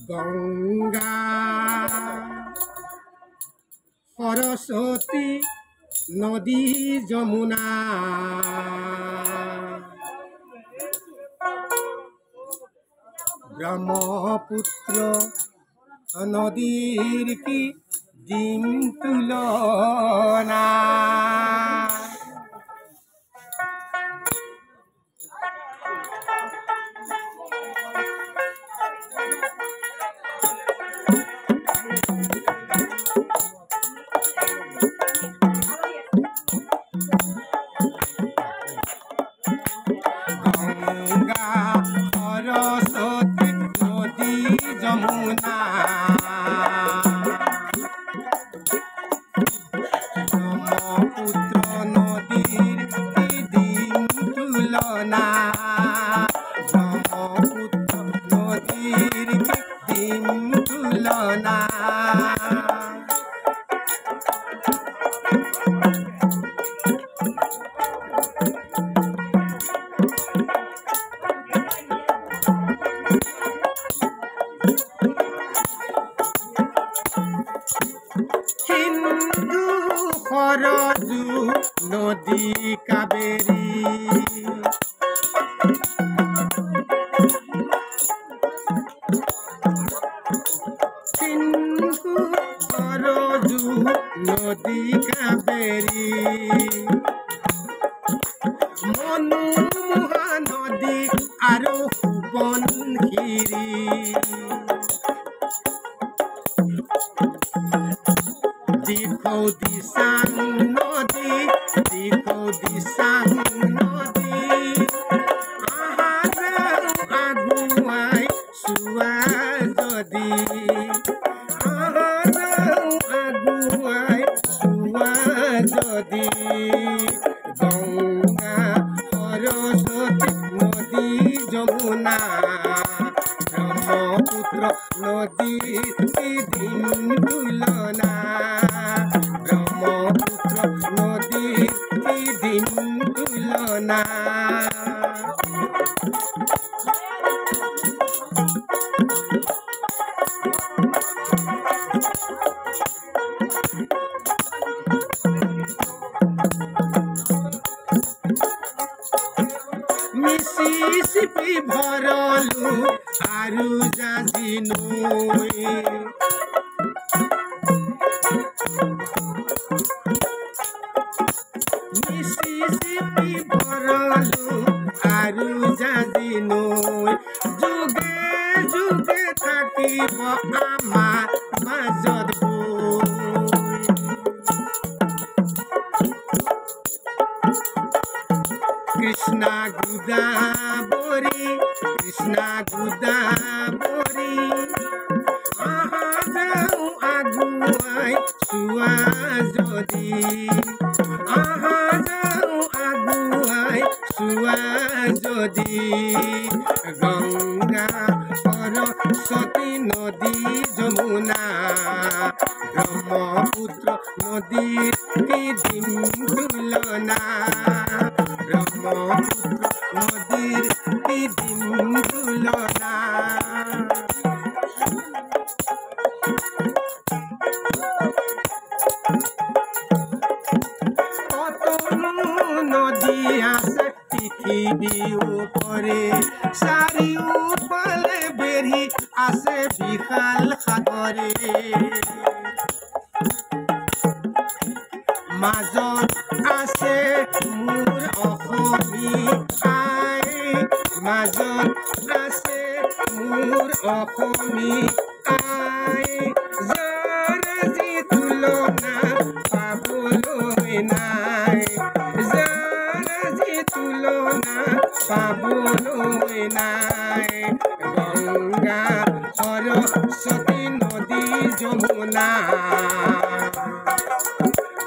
গঙ্গা সরস্বতী নদী যমুনা ব্রহ্মপুত্র নদীর কি দিন তুলনা গঙ্গা সরস্বতী নদী যমুনা ব্রহ্মপুত্র নদীর কি দিন তুলনা ব্রহ্মপুত্র নদীর কি দিন তুলনা সিন্ধু সরজু নদী কাবেরী সিন্ধু সরজু নদী কাবেরী মনু মহানদী আৰু সুবনশিৰি দিখৌ দিচাং নদী দিখৌ দিচাং নদী আহা যাও আগুৱাই চোৱা যদি আহা যাও আগুৱাই চোৱা যদি গঙ্গা সৰস্বতী নদী যমুনা ব্ৰহ্মপুত্ৰ নদীৰ কি দিন তুলনা ব্ৰহ্মপুত্ৰ নদীৰ কি দিন তুলনা মিছিছিপি ভৰলো আৰু জাজি নৈ মিছিছিপি ভৰলো আৰু জাজি নৈ যুগে যুগে থাকিব আমাৰ মাজত কৃষ্ণা গোদাবৰী কৃষ্ণা গোদাবৰী আহা যাও আগুৱাই চোৱা যদি আহা যাও আগুৱাই চোৱা যদি গঙ্গা সৰস্বতী নদী যমুনা ব্ৰহ্মপুত্ৰ নদীৰ কি দিন তুলনা ব্ৰহ্মপুত্ৰ নদীৰ কি দিন তুলনা কত নদী আছে পৃথিৱী উপৰে চাৰিওফালে বেৰি আছে বিশাল সাগৰে মাজত আছে মোৰ অসমী আই মাজত আছে মোৰ অসমী আই যাৰ যি তুলনা পাবলৈ নাই যাৰ যি তুলনা পাবলৈ নাই গঙ্গা সৰস্বতী নদী যমুনা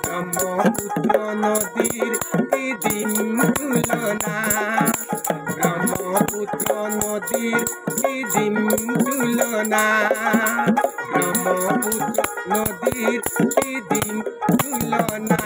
ব্ৰহ্মপুত্ৰ নদীৰ কি দিন তুলনা ব্ৰহ্মপুত্ৰ নদীৰ কি দিন তুলনা ব্ৰহ্মপুত্ৰ নদীৰ কি দিন তুলনা